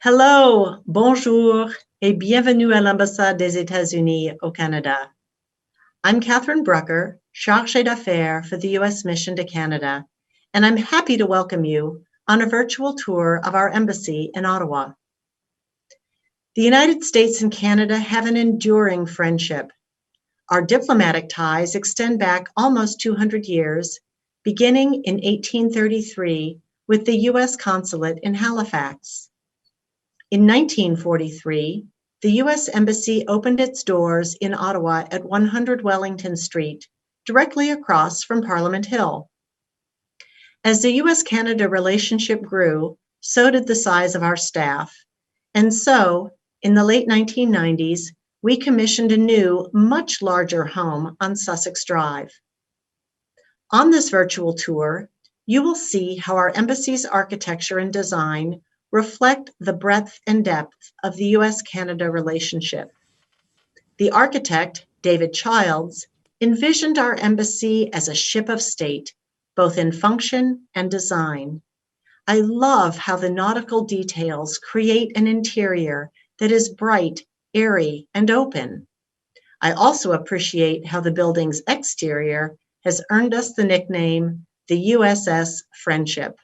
Hello, bonjour, et bienvenue à l'ambassade des États-Unis au Canada. I'm Catherine Brucker, chargée d'affaires for the U.S. Mission to Canada, and I'm happy to welcome you on a virtual tour of our embassy in Ottawa. The United States and Canada have an enduring friendship. Our diplomatic ties extend back almost 200 years, beginning in 1833 with the U.S. Consulate in Halifax. In 1943, the U.S. Embassy opened its doors in Ottawa at 100 Wellington Street, directly across from Parliament Hill. As the U.S.-Canada relationship grew, so did the size of our staff. And so, in the late 1990s, we commissioned a new, much larger home on Sussex Drive. On this virtual tour, you will see how our embassy's architecture and design reflect the breadth and depth of the U.S.-Canada relationship. The architect, David Childs, envisioned our embassy as a ship of state, both in function and design. I love how the nautical details create an interior that is bright, airy, and open. I also appreciate how the building's exterior has earned us the nickname, the USS Friendship.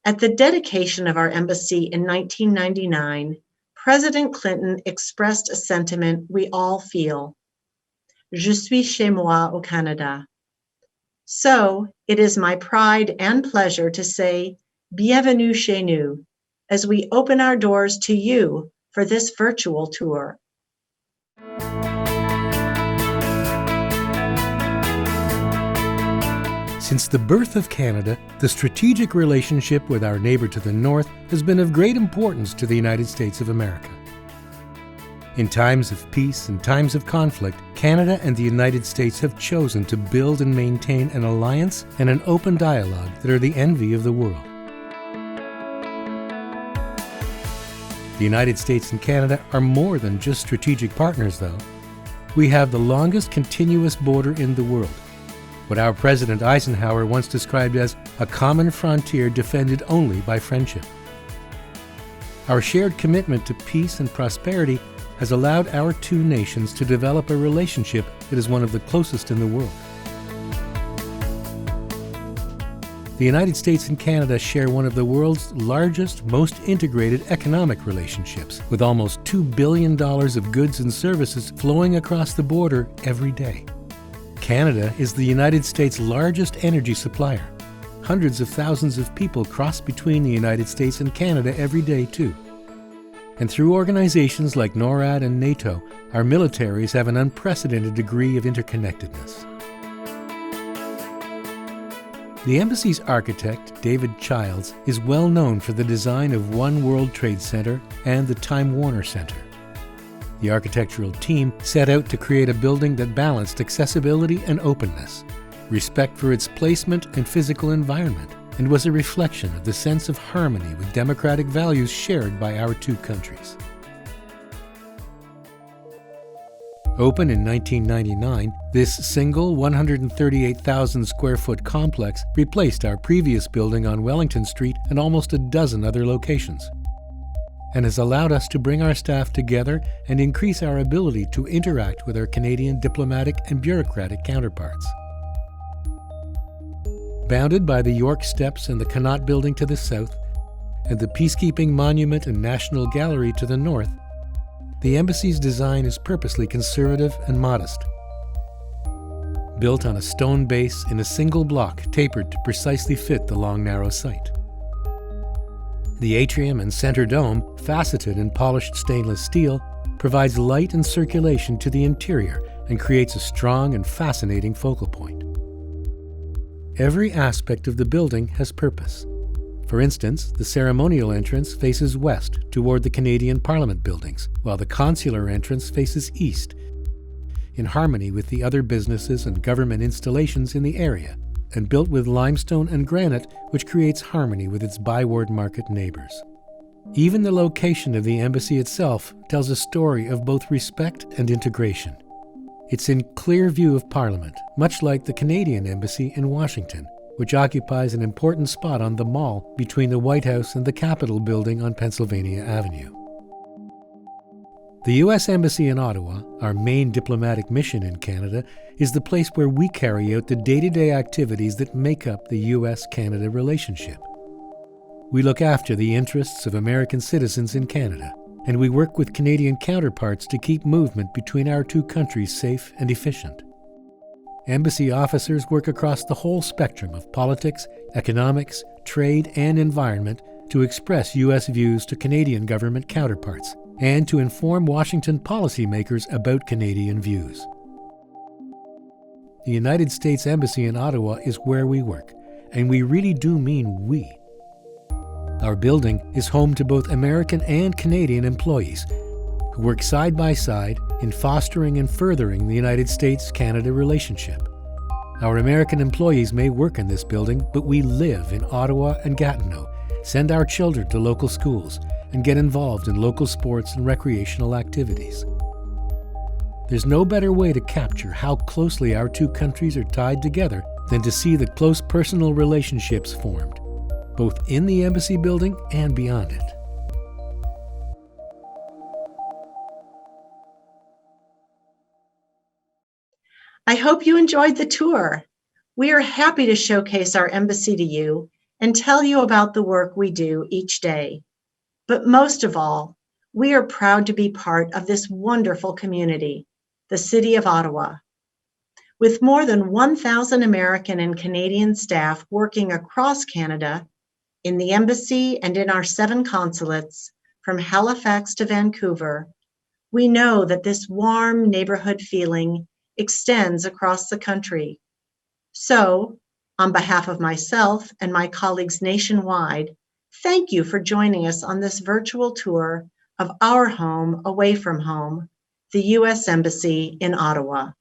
At the dedication of our embassy in 1999, President Clinton expressed a sentiment we all feel. Je suis chez moi au Canada. So it is my pride and pleasure to say, bienvenue chez nous, as we open our doors to you for this virtual tour. Since the birth of Canada, the strategic relationship with our neighbor to the north has been of great importance to the United States of America. In times of peace and times of conflict, Canada and the United States have chosen to build and maintain an alliance and an open dialogue that are the envy of the world. The United States and Canada are more than just strategic partners, though. We have the longest continuous border in the world, what our President Eisenhower once described as a common frontier defended only by friendship. Our shared commitment to peace and prosperity has allowed our two nations to develop a relationship that is one of the closest in the world. The United States and Canada share one of the world's largest, most integrated economic relationships, with almost $2 billion of goods and services flowing across the border every day. Canada is the United States' largest energy supplier. Hundreds of thousands of people cross between the United States and Canada every day, too. And through organizations like NORAD and NATO, our militaries have an unprecedented degree of interconnectedness. The embassy's architect, David Childs, is well known for the design of One World Trade Center and the Time Warner Center. The architectural team set out to create a building that balanced accessibility and openness, respect for its placement and physical environment, and was a reflection of the sense of harmony with democratic values shared by our two countries. Open in 1999, this single 138,000 square foot complex replaced our previous building on Wellington Street and almost a dozen other locations, and has allowed us to bring our staff together and increase our ability to interact with our Canadian diplomatic and bureaucratic counterparts. Bounded by the York Steps and the Connaught Building to the south, and the Peacekeeping Monument and National Gallery to the north, the embassy's design is purposely conservative and modest. Built on a stone base in a single block tapered to precisely fit the long, narrow site. The atrium and center dome, faceted in polished stainless steel, provides light and circulation to the interior and creates a strong and fascinating focal point. Every aspect of the building has purpose. For instance, the ceremonial entrance faces west toward the Canadian Parliament buildings, while the consular entrance faces east, in harmony with the other businesses and government installations in the area, and built with limestone and granite, which creates harmony with its Byward Market neighbors. Even the location of the embassy itself tells a story of both respect and integration. It's in clear view of Parliament, much like the Canadian Embassy in Washington, which occupies an important spot on the mall between the White House and the Capitol building on Pennsylvania Avenue. The U.S. Embassy in Ottawa, our main diplomatic mission in Canada, is the place where we carry out the day-to-day activities that make up the U.S.-Canada relationship. We look after the interests of American citizens in Canada, and we work with Canadian counterparts to keep movement between our two countries safe and efficient. Embassy officers work across the whole spectrum of politics, economics, trade, and environment to express U.S. views to Canadian government counterparts and to inform Washington policymakers about Canadian views. The United States Embassy in Ottawa is where we work, and we really do mean we. Our building is home to both American and Canadian employees who work side by side in fostering and furthering the United States-Canada relationship. Our American employees may work in this building, but we live in Ottawa and Gatineau, send our children to local schools, and get involved in local sports and recreational activities. There's no better way to capture how closely our two countries are tied together than to see the close personal relationships formed, both in the embassy building and beyond it. I hope you enjoyed the tour. We are happy to showcase our embassy to you and tell you about the work we do each day. But most of all, we are proud to be part of this wonderful community, the City of Ottawa. With more than 1,000 American and Canadian staff working across Canada, in the embassy and in our 7 consulates, from Halifax to Vancouver, we know that this warm neighborhood feeling extends across the country. So, on behalf of myself and my colleagues nationwide, thank you for joining us on this virtual tour of our home away from home, the U.S. Embassy in Ottawa.